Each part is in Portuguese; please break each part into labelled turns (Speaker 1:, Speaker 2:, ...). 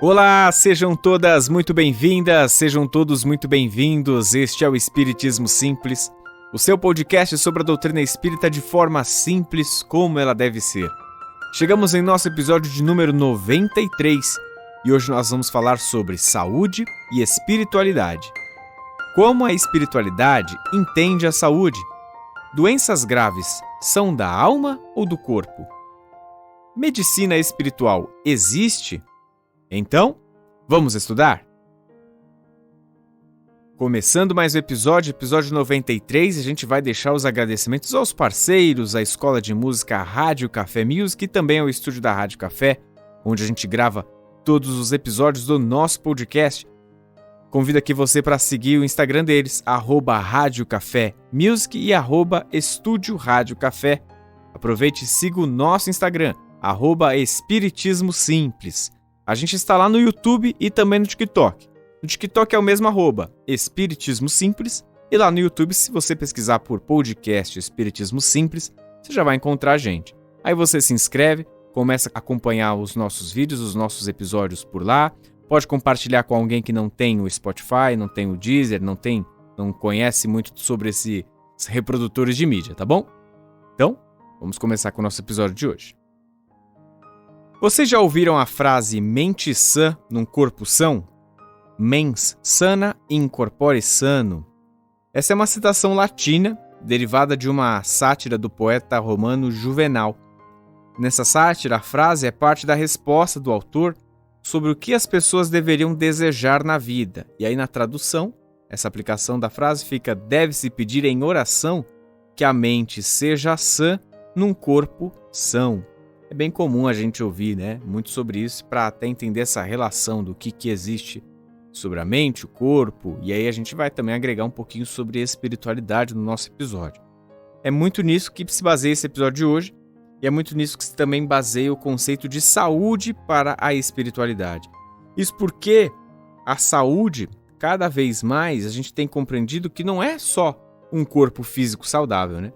Speaker 1: Olá, sejam todas muito bem-vindas, sejam todos muito bem-vindos. Este é o Espiritismo Simples, o seu podcast sobre a doutrina espírita de forma simples, como ela deve ser. Chegamos em nosso episódio de número 93 e hoje nós vamos falar sobre saúde e espiritualidade. Como a espiritualidade entende a saúde? Doenças graves são da alma ou do corpo? Medicina espiritual existe? Então, vamos estudar? Começando mais um episódio 93, a gente vai deixar os agradecimentos aos parceiros, à Escola de Música Rádio Café Music e também ao estúdio da Rádio Café, onde a gente grava todos os episódios do nosso podcast. Convido aqui você para seguir o Instagram deles, @Rádio Café Music e @Estúdio Rádio Café. Aproveite e siga o nosso Instagram, @Espiritismo Simples. A gente está lá no YouTube e também no TikTok. No TikTok é o mesmo Espiritismo Simples. E lá no YouTube, se você pesquisar por podcast Espiritismo Simples, você já vai encontrar a gente. Aí você se inscreve, começa a acompanhar os nossos vídeos, os nossos episódios por lá. Pode compartilhar com alguém que não tem o Spotify, não tem o Deezer, não conhece muito sobre esses reprodutores de mídia, tá bom? Então, vamos começar com o nosso episódio de hoje. Vocês já ouviram a frase mente sã num corpo são? Mens sana in corpore sano. Essa é uma citação latina, derivada de uma sátira do poeta romano Juvenal. Nessa sátira, a frase é parte da resposta do autor sobre o que as pessoas deveriam desejar na vida. E aí, na tradução, essa aplicação da frase fica: deve-se pedir em oração que a mente seja sã num corpo são. É bem comum a gente ouvir, muito sobre isso, para até entender essa relação do que existe sobre a mente, o corpo, e aí a gente vai também agregar um pouquinho sobre a espiritualidade no nosso episódio. É muito nisso que se baseia esse episódio de hoje, e é muito nisso que se também baseia o conceito de saúde para a espiritualidade. Isso porque a saúde, cada vez mais, a gente tem compreendido que não é só um corpo físico saudável,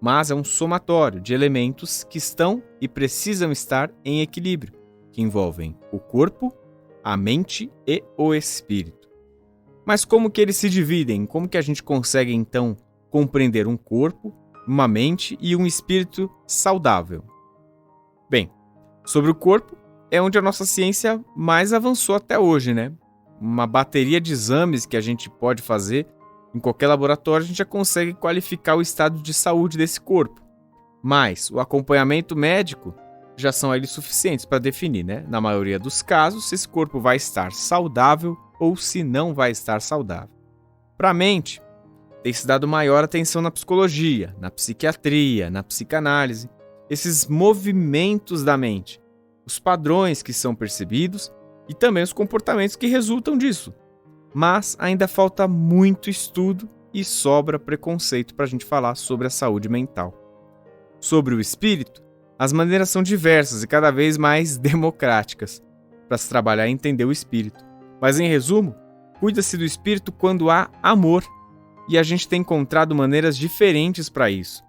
Speaker 1: mas é um somatório de elementos que estão e precisam estar em equilíbrio, que envolvem o corpo, a mente e o espírito. Mas como que eles se dividem? Como que a gente consegue, então, compreender um corpo, uma mente e um espírito saudável? Bem, sobre o corpo é onde a nossa ciência mais avançou até hoje, Uma bateria de exames que a gente pode fazer em qualquer laboratório, a gente já consegue qualificar o estado de saúde desse corpo. Mas o acompanhamento médico já são eles suficientes para definir, na maioria dos casos, se esse corpo vai estar saudável ou se não vai estar saudável. Para a mente, tem se dado maior atenção na psicologia, na psiquiatria, na psicanálise, esses movimentos da mente, os padrões que são percebidos e também os comportamentos que resultam disso. Mas ainda falta muito estudo e sobra preconceito para a gente falar sobre a saúde mental. Sobre o espírito, as maneiras são diversas e cada vez mais democráticas para se trabalhar e entender o espírito. Mas em resumo, cuida-se do espírito quando há amor, e a gente tem encontrado maneiras diferentes para isso.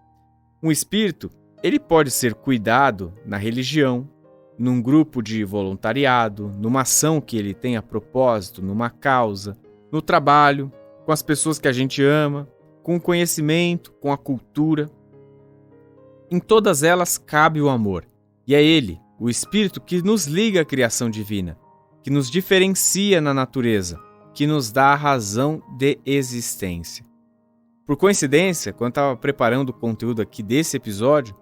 Speaker 1: Um espírito, ele pode ser cuidado na religião, num grupo de voluntariado, numa ação que ele tem a propósito, numa causa, no trabalho, com as pessoas que a gente ama, com o conhecimento, com a cultura. Em todas elas cabe o amor. E é ele, o Espírito, que nos liga à criação divina, que nos diferencia na natureza, que nos dá a razão de existência. Por coincidência, quando estava preparando o conteúdo aqui desse episódio,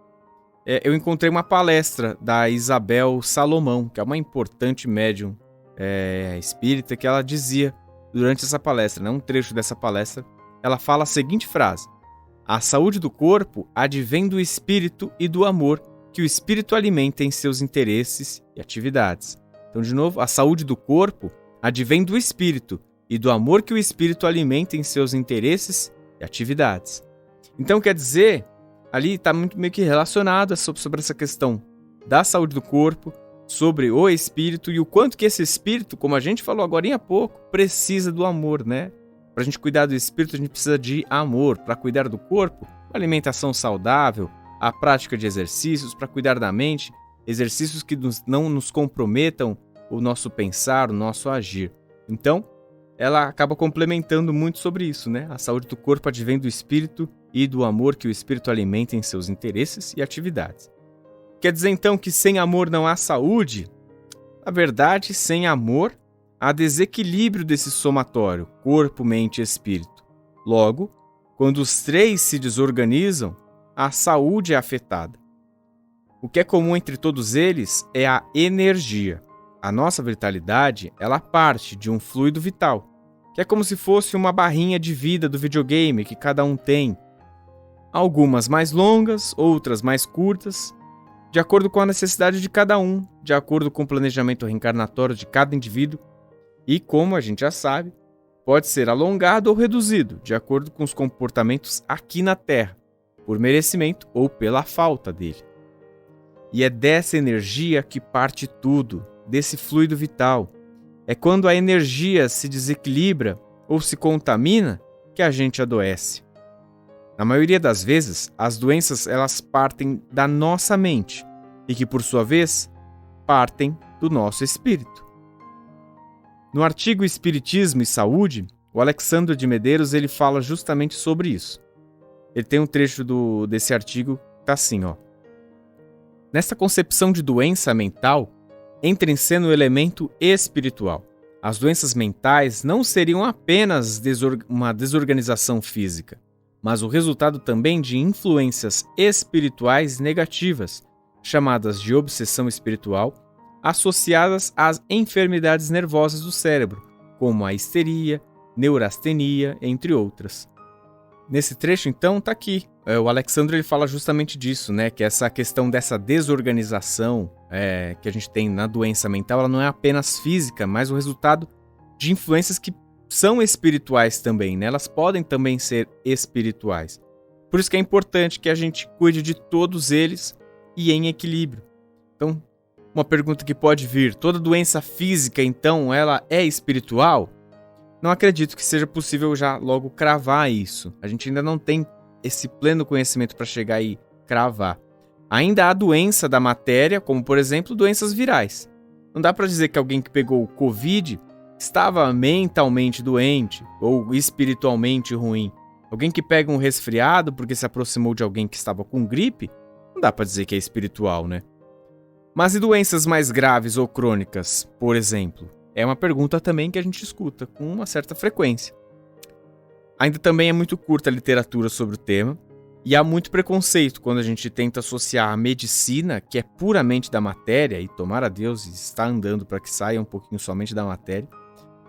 Speaker 1: eu encontrei uma palestra da Isabel Salomão, que é uma importante médium espírita, que ela dizia durante essa palestra, um trecho dessa palestra, ela fala a seguinte frase: a saúde do corpo advém do espírito e do amor que o espírito alimenta em seus interesses e atividades. Então, de novo, a saúde do corpo advém do espírito e do amor que o espírito alimenta em seus interesses e atividades. Então, quer dizer, ali está muito meio que relacionado sobre essa questão da saúde do corpo, sobre o espírito e o quanto que esse espírito, como a gente falou agora há pouco, precisa do amor, Para a gente cuidar do espírito, a gente precisa de amor. Para cuidar do corpo, alimentação saudável, a prática de exercícios. Para cuidar da mente, exercícios que não nos comprometam o nosso pensar, o nosso agir. Então, ela acaba complementando muito sobre isso, né? A saúde do corpo advém do espírito e do amor que o espírito alimenta em seus interesses e atividades. Quer dizer, então, que sem amor não há saúde? Na verdade, sem amor, há desequilíbrio desse somatório, corpo, mente e espírito. Logo, quando os três se desorganizam, a saúde é afetada. O que é comum entre todos eles é a energia. A nossa vitalidade, ela parte de um fluido vital, que é como se fosse uma barrinha de vida do videogame que cada um tem. Algumas mais longas, outras mais curtas, de acordo com a necessidade de cada um, de acordo com o planejamento reencarnatório de cada indivíduo, e como a gente já sabe, pode ser alongado ou reduzido, de acordo com os comportamentos aqui na Terra, por merecimento ou pela falta dele. E é dessa energia que parte tudo, desse fluido vital. É quando a energia se desequilibra ou se contamina que a gente adoece. Na maioria das vezes, as doenças elas partem da nossa mente e que, por sua vez, partem do nosso espírito. No artigo Espiritismo e Saúde, o Alexandre de Medeiros ele fala justamente sobre isso. Ele tem um trecho desse artigo que está assim, ó. Nesta concepção de doença mental, entra em cena o elemento espiritual. As doenças mentais não seriam apenas uma desorganização física, mas o resultado também de influências espirituais negativas, chamadas de obsessão espiritual, associadas às enfermidades nervosas do cérebro, como a histeria, neurastenia, entre outras. Nesse trecho, então, está aqui. O Alexandre ele fala justamente disso, né? Que essa questão dessa desorganização que a gente tem na doença mental, ela não é apenas física, mas o resultado de influências que são espirituais também, né? Elas podem também ser espirituais. Por isso que é importante que a gente cuide de todos eles e em equilíbrio. Então, uma pergunta que pode vir, toda doença física, então, ela é espiritual? Não acredito que seja possível já logo cravar isso. A gente ainda não tem esse pleno conhecimento para chegar e cravar. Ainda há doença da matéria, como por exemplo doenças virais. Não dá para dizer que alguém que pegou o Covid estava mentalmente doente ou espiritualmente ruim. Alguém que pega um resfriado porque se aproximou de alguém que estava com gripe, não dá para dizer que é espiritual, né? Mas e doenças mais graves ou crônicas, por exemplo? É uma pergunta também que a gente escuta com uma certa frequência. Ainda também é muito curta a literatura sobre o tema e há muito preconceito quando a gente tenta associar a medicina, que é puramente da matéria, e tomara a Deus está andando para que saia um pouquinho somente da matéria,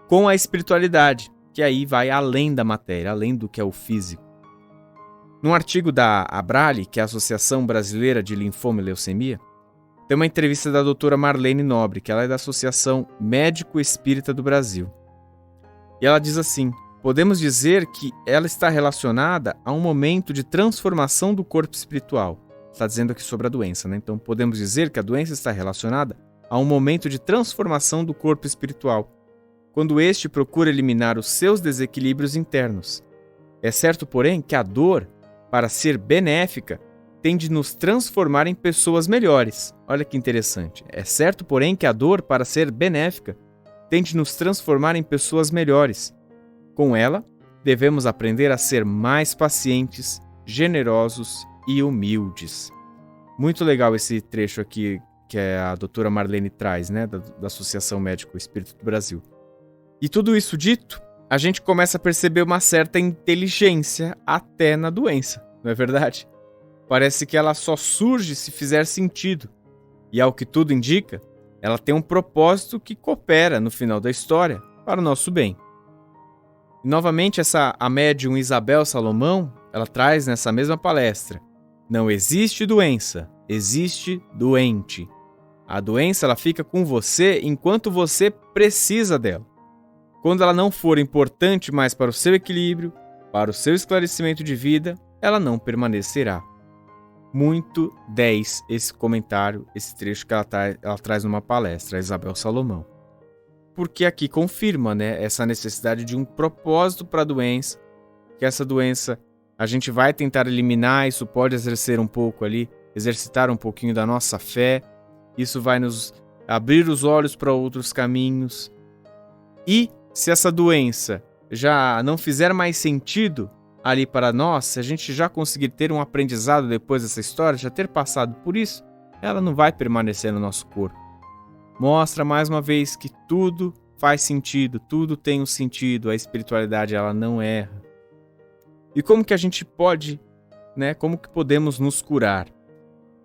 Speaker 1: com a espiritualidade, que aí vai além da matéria, além do que é o físico. Num artigo da Abrale, que é a Associação Brasileira de Linfoma e Leucemia, tem uma entrevista da doutora Marlene Nobre, que ela é da Associação Médico Espírita do Brasil. E ela diz assim, podemos dizer que ela está relacionada a um momento de transformação do corpo espiritual. Está dizendo aqui sobre a doença, né? Então podemos dizer que a doença está relacionada a um momento de transformação do corpo espiritual, quando este procura eliminar os seus desequilíbrios internos. É certo, porém, que a dor, para ser benéfica, tem de nos transformar em pessoas melhores. Olha que interessante. É certo, porém, que a dor, para ser benéfica, tem de nos transformar em pessoas melhores. Com ela, devemos aprender a ser mais pacientes, generosos e humildes. Muito legal esse trecho aqui que a doutora Marlene traz, né, da Associação Médico Espírita do Brasil. E tudo isso dito, a gente começa a perceber uma certa inteligência até na doença, não é verdade? Parece que ela só surge se fizer sentido. E ao que tudo indica, ela tem um propósito que coopera no final da história para o nosso bem. E novamente a médium Isabel Salomão, ela traz nessa mesma palestra: não existe doença, existe doente. A doença ela fica com você enquanto você precisa dela. Quando ela não for importante mais para o seu equilíbrio, para o seu esclarecimento de vida, ela não permanecerá. Muito 10 esse comentário, esse trecho que ela traz numa palestra, a Isabel Salomão. Porque aqui confirma, né, essa necessidade de um propósito para a doença, que essa doença a gente vai tentar eliminar, isso pode exercitar um pouquinho da nossa fé, isso vai nos abrir os olhos para outros caminhos. E se essa doença já não fizer mais sentido ali para nós, se a gente já conseguir ter um aprendizado depois dessa história, já ter passado por isso, ela não vai permanecer no nosso corpo. Mostra mais uma vez que tudo faz sentido, tudo tem um sentido, a espiritualidade ela não erra. E como que a gente pode, como que podemos nos curar?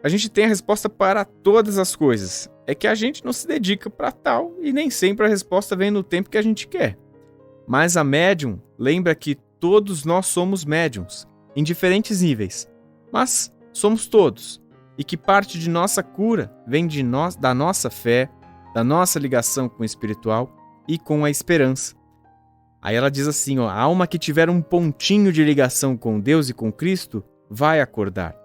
Speaker 1: A gente tem a resposta para todas as coisas, é que a gente não se dedica para tal e nem sempre a resposta vem no tempo que a gente quer. Mas a médium lembra que todos nós somos médiums, em diferentes níveis, mas somos todos, e que parte de nossa cura vem de nós, da nossa fé, da nossa ligação com o espiritual e com a esperança. Aí ela diz assim, a alma que tiver um pontinho de ligação com Deus e com Cristo vai acordar.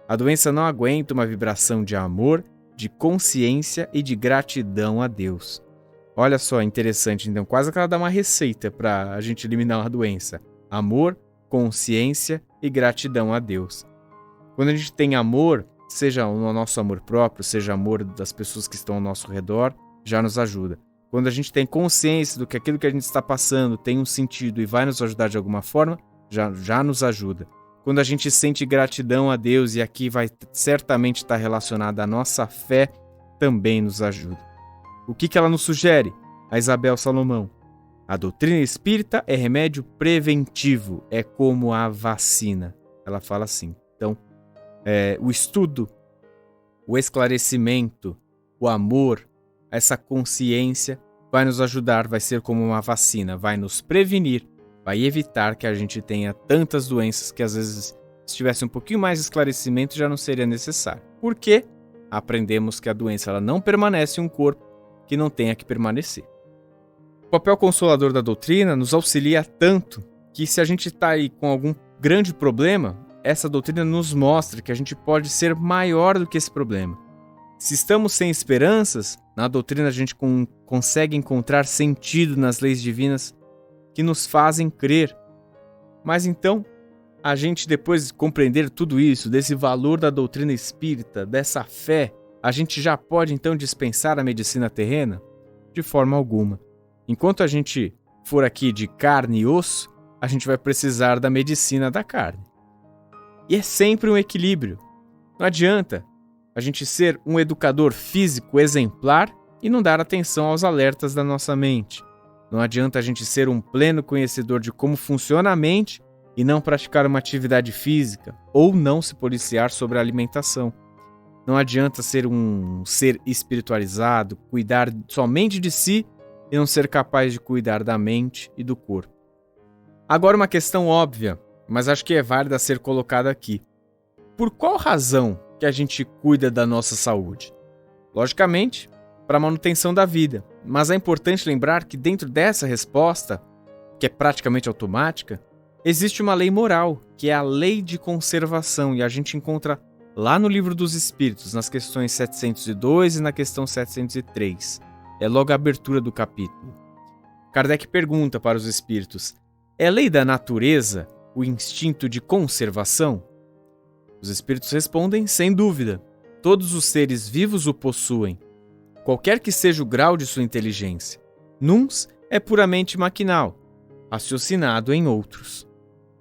Speaker 1: A doença não aguenta uma vibração de amor, de consciência e de gratidão a Deus. Olha só, interessante, então quase que ela dá uma receita para a gente eliminar uma doença. Amor, consciência e gratidão a Deus. Quando a gente tem amor, seja o nosso amor próprio, seja amor das pessoas que estão ao nosso redor, já nos ajuda. Quando a gente tem consciência do que aquilo que a gente está passando tem um sentido e vai nos ajudar de alguma forma, já nos ajuda. Quando a gente sente gratidão a Deus, e aqui vai certamente estar relacionada à nossa fé, também nos ajuda. O que ela nos sugere? A Isabel Salomão. A doutrina espírita é remédio preventivo, é como a vacina. Ela fala assim. Então, o estudo, o esclarecimento, o amor, essa consciência vai nos ajudar, vai ser como uma vacina, vai nos prevenir, vai evitar que a gente tenha tantas doenças que às vezes, se tivesse um pouquinho mais de esclarecimento, já não seria necessário. Por quê? Aprendemos que a doença ela não permanece em um corpo que não tenha que permanecer. O papel consolador da doutrina nos auxilia tanto que se a gente está aí com algum grande problema, essa doutrina nos mostra que a gente pode ser maior do que esse problema. Se estamos sem esperanças, na doutrina a gente consegue encontrar sentido nas leis divinas que nos fazem crer. Mas então, a gente depois de compreender tudo isso, desse valor da doutrina espírita, dessa fé, a gente já pode então dispensar a medicina terrena? De forma alguma. Enquanto a gente for aqui de carne e osso, a gente vai precisar da medicina da carne. E é sempre um equilíbrio. Não adianta a gente ser um educador físico exemplar e não dar atenção aos alertas da nossa mente. Não adianta a gente ser um pleno conhecedor de como funciona a mente e não praticar uma atividade física ou não se policiar sobre a alimentação. Não adianta ser um ser espiritualizado, cuidar somente de si e não ser capaz de cuidar da mente e do corpo. Agora uma questão óbvia, mas acho que é válida ser colocada aqui. Por qual razão que a gente cuida da nossa saúde? Logicamente, para a manutenção da vida, mas é importante lembrar que dentro dessa resposta, que é praticamente automática, existe uma lei moral, que é a lei de conservação, e a gente encontra lá no Livro dos Espíritos, nas questões 702 e na questão 703. É logo a abertura do capítulo. Kardec pergunta para os espíritos: é lei da natureza o instinto de conservação? Os espíritos respondem: sem dúvida. Todos os seres vivos o possuem, qualquer que seja o grau de sua inteligência. Nuns é puramente maquinal, raciocinado em outros.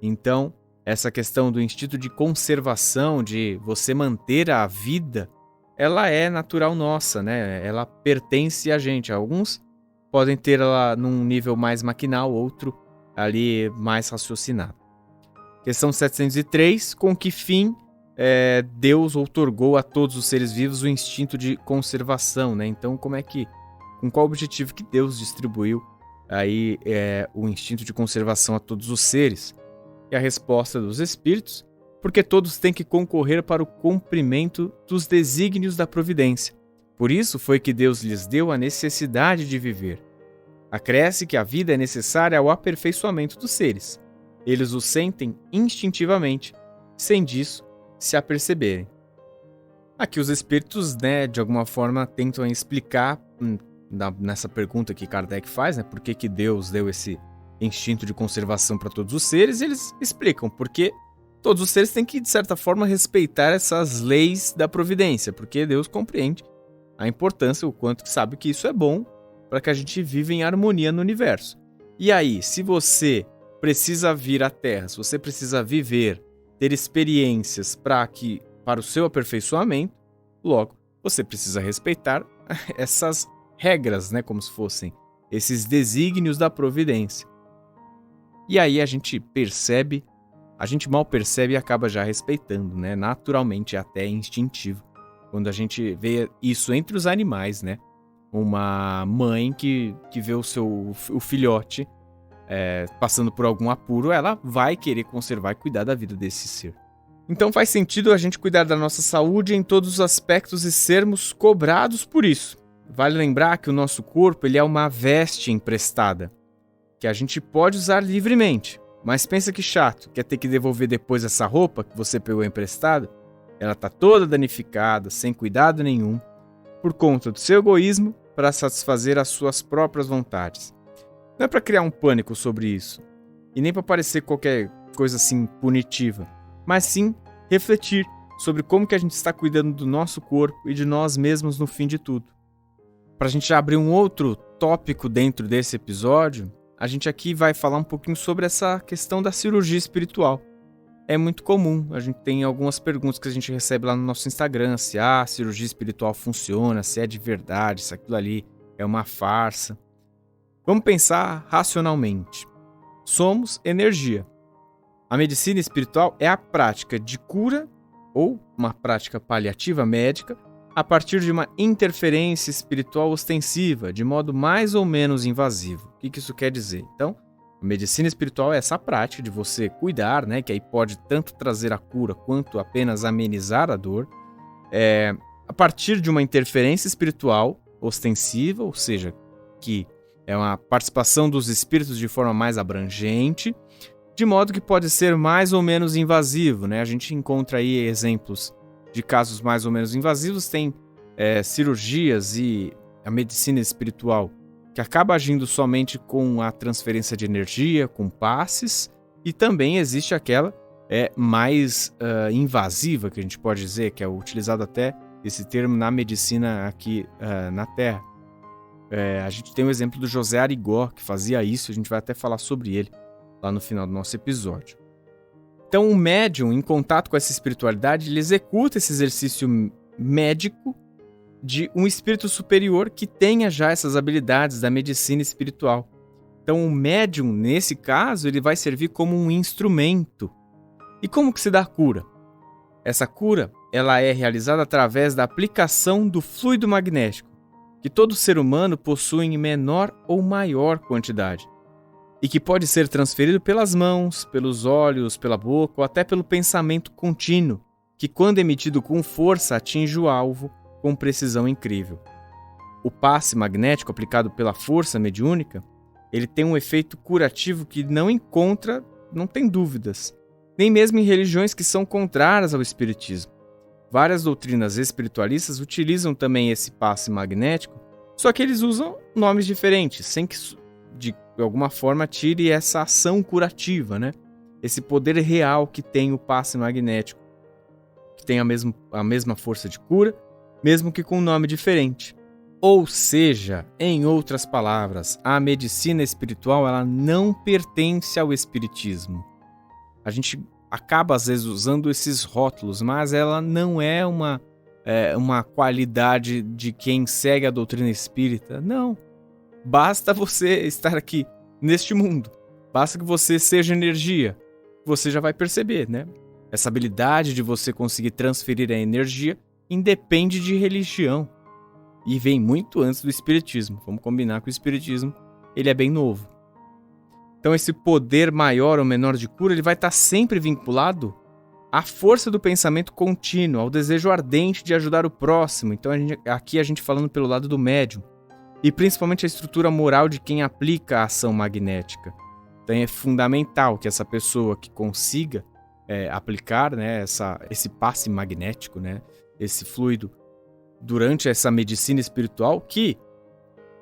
Speaker 1: Então, essa questão do instinto de conservação, de você manter a vida, ela é natural nossa, né? Ela pertence a gente. Alguns podem ter ela num nível mais maquinal, outro ali mais raciocinado. Questão 703, com que fim Deus outorgou a todos os seres vivos o instinto de conservação, né? Então, com qual objetivo que Deus distribuiu aí o instinto de conservação a todos os seres? E a resposta dos espíritos: porque todos têm que concorrer para o cumprimento dos desígnios da providência. Por isso foi que Deus lhes deu a necessidade de viver. Acresce que a vida é necessária ao aperfeiçoamento dos seres. Eles o sentem instintivamente, sem disso se aperceberem. Aqui os espíritos, de alguma forma, tentam explicar, nessa pergunta que Kardec faz, por que Deus deu esse instinto de conservação para todos os seres, eles explicam porque todos os seres têm que, de certa forma, respeitar essas leis da providência, porque Deus compreende a importância, o quanto que sabe que isso é bom para que a gente viva em harmonia no universo. E aí, se você precisa vir à Terra, se você precisa viver, ter experiências para o seu aperfeiçoamento, logo, você precisa respeitar essas regras, né, como se fossem esses desígnios da providência. E aí a gente mal percebe e acaba já respeitando, né? Naturalmente, até instintivo. Quando a gente vê isso entre os animais, né? Uma mãe que vê o filhote passando por algum apuro, ela vai querer conservar e cuidar da vida desse ser. Então faz sentido a gente cuidar da nossa saúde em todos os aspectos e sermos cobrados por isso. Vale lembrar que o nosso corpo ele é uma veste emprestada, que a gente pode usar livremente. Mas pensa que chato, quer ter que devolver depois essa roupa que você pegou emprestada? Ela tá toda danificada, sem cuidado nenhum, por conta do seu egoísmo para satisfazer as suas próprias vontades. Não é para criar um pânico sobre isso, e nem para parecer qualquer coisa assim punitiva, mas sim refletir sobre como que a gente está cuidando do nosso corpo e de nós mesmos no fim de tudo. Para a gente já abrir um outro tópico dentro desse episódio, a gente aqui vai falar um pouquinho sobre essa questão da cirurgia espiritual. É muito comum, a gente tem algumas perguntas que a gente recebe lá no nosso Instagram, se a cirurgia espiritual funciona, se é de verdade, se aquilo ali é uma farsa. Vamos pensar racionalmente. Somos energia. A medicina espiritual é a prática de cura ou uma prática paliativa médica a partir de uma interferência espiritual ostensiva, de modo mais ou menos invasivo. O que isso quer dizer? Então, a medicina espiritual é essa prática de você cuidar, né, que aí pode tanto trazer a cura quanto apenas amenizar a dor, a partir de uma interferência espiritual ostensiva, ou seja, que é uma participação dos espíritos de forma mais abrangente, de modo que pode ser mais ou menos invasivo, né? A gente encontra aí exemplos de casos mais ou menos invasivos, tem cirurgias e a medicina espiritual que acaba agindo somente com a transferência de energia, com passes, e também existe aquela mais invasiva, que a gente pode dizer, que é utilizado até esse termo na medicina aqui na Terra. A gente tem o exemplo do José Arigó, que fazia isso, a gente vai até falar sobre ele lá no final do nosso episódio. Então, o médium, em contato com essa espiritualidade, ele executa esse exercício médico de um espírito superior que tenha já essas habilidades da medicina espiritual. Então, o médium, nesse caso, ele vai servir como um instrumento. E como que se dá a cura? Essa cura, ela é realizada através da aplicação do fluido magnético, que todo ser humano possui em menor ou maior quantidade, e que pode ser transferido pelas mãos, pelos olhos, pela boca ou até pelo pensamento contínuo, que quando emitido com força atinge o alvo com precisão incrível. O passe magnético aplicado pela força mediúnica, ele tem um efeito curativo que não tem dúvidas, nem mesmo em religiões que são contrárias ao espiritismo. Várias doutrinas espiritualistas utilizam também esse passe magnético, só que eles usam nomes diferentes, sem que de alguma forma tire essa ação curativa, né? Esse poder real que tem o passe magnético, que tem a mesma força de cura, mesmo que com um nome diferente. Ou seja, em outras palavras, a medicina espiritual ela não pertence ao espiritismo. A gente acaba às vezes usando esses rótulos, mas ela não é uma qualidade de quem segue a doutrina espírita. Não. Basta você estar aqui neste mundo. Basta que você seja energia. Você já vai perceber, né? Essa habilidade de você conseguir transferir a energia independe de religião. E vem muito antes do espiritismo. Vamos combinar que o espiritismo ele é bem novo. Então esse poder maior ou menor de cura ele vai estar sempre vinculado à força do pensamento contínuo, ao desejo ardente de ajudar o próximo. Então aqui a gente falando pelo lado do médium. E principalmente a estrutura moral de quem aplica a ação magnética. Então é fundamental que essa pessoa que consiga aplicar, né, esse passe magnético, né, esse fluido, durante essa medicina espiritual, que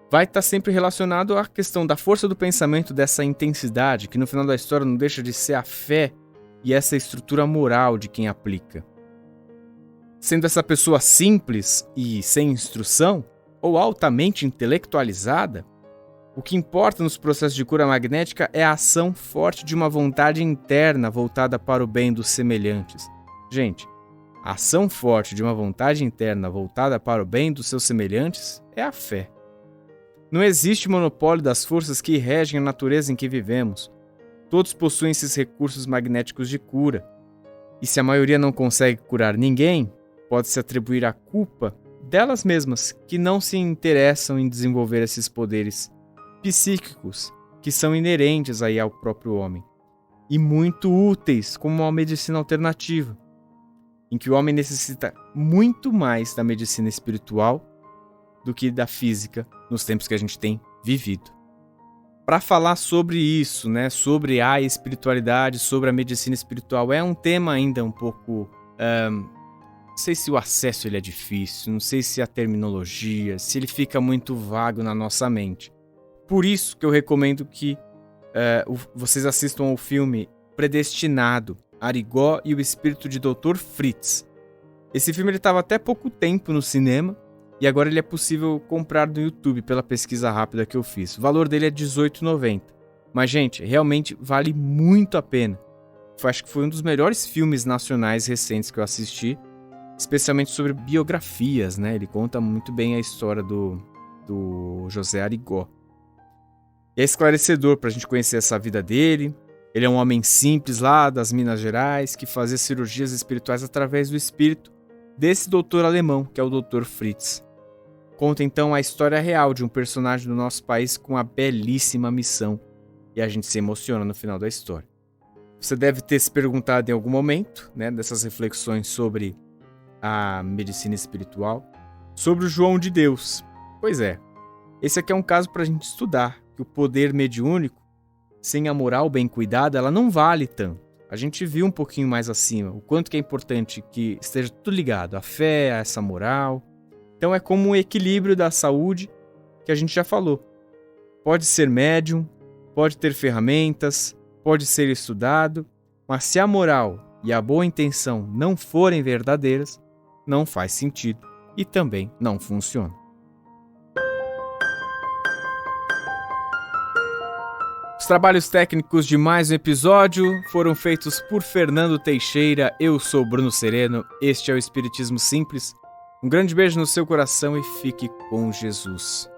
Speaker 1: vai estar sempre relacionado à questão da força do pensamento, dessa intensidade, que no final da história não deixa de ser a fé e essa estrutura moral de quem aplica. Sendo essa pessoa simples e sem instrução, ou altamente intelectualizada, o que importa nos processos de cura magnética é a ação forte de uma vontade interna voltada para o bem dos semelhantes. Gente, a ação forte de uma vontade interna voltada para o bem dos seus semelhantes é a fé. Não existe monopólio das forças que regem a natureza em que vivemos. Todos possuem esses recursos magnéticos de cura. E se a maioria não consegue curar ninguém, pode-se atribuir a culpa delas mesmas, que não se interessam em desenvolver esses poderes psíquicos que são inerentes aí ao próprio homem, e muito úteis como uma medicina alternativa, em que o homem necessita muito mais da medicina espiritual do que da física nos tempos que a gente tem vivido. Para falar sobre isso, né, sobre a espiritualidade, sobre a medicina espiritual, é um tema ainda um pouco... não sei se o acesso ele é difícil, não sei se a terminologia, se ele fica muito vago na nossa mente. Por isso que eu recomendo que vocês assistam ao filme Predestinado, Arigó e o Espírito de Dr. Fritz. Esse filme estava até pouco tempo no cinema e agora ele é possível comprar no YouTube pela pesquisa rápida que eu fiz. O valor dele é R$18,90. Mas, gente, realmente vale muito a pena. Eu acho que foi um dos melhores filmes nacionais recentes que eu assisti, especialmente sobre biografias, né? Ele conta muito bem a história do José Arigó. E é esclarecedor para a gente conhecer essa vida dele. Ele é um homem simples lá das Minas Gerais, que fazia cirurgias espirituais através do espírito desse doutor alemão, que é o Dr. Fritz. Conta então a história real de um personagem do nosso país com uma belíssima missão. E a gente se emociona no final da história. Você deve ter se perguntado em algum momento, né, dessas reflexões sobre a medicina espiritual, sobre o João de Deus. Pois é, esse aqui é um caso para a gente estudar, que o poder mediúnico, sem a moral bem cuidada, ela não vale tanto. A gente viu um pouquinho mais acima o quanto que é importante que esteja tudo ligado, a fé, a essa moral. Então é como um equilíbrio da saúde que a gente já falou. Pode ser médium, pode ter ferramentas, pode ser estudado, mas se a moral e a boa intenção não forem verdadeiras, não faz sentido e também não funciona. Os trabalhos técnicos de mais um episódio foram feitos por Fernando Teixeira. Eu sou Bruno Sereno, este é o Espiritismo Simples. Um grande beijo no seu coração e fique com Jesus.